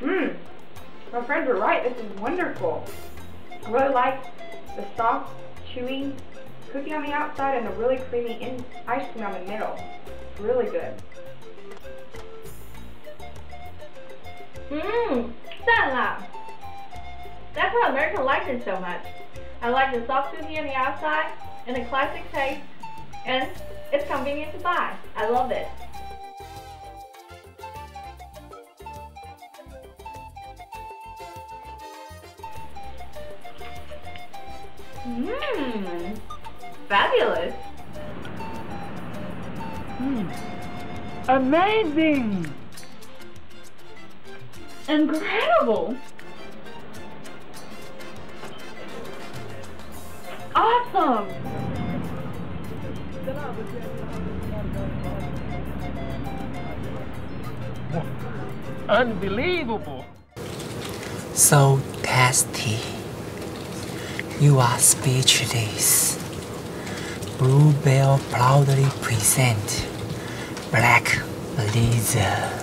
Mmm. My friends were right. This is wonderful. I really like the soft, chewy cookie on the outside and the really creamy ice cream on the middle. It's really good. Mmm, that's why Americans like it so much. I like the soft cookie on the outside and the classic taste, and it's convenient to buy. I love it. Mmm, fabulous. Amazing! Incredible. Awesome. Unbelievable! So tasty. You are speechless. Bluebell proudly present Black Blazer.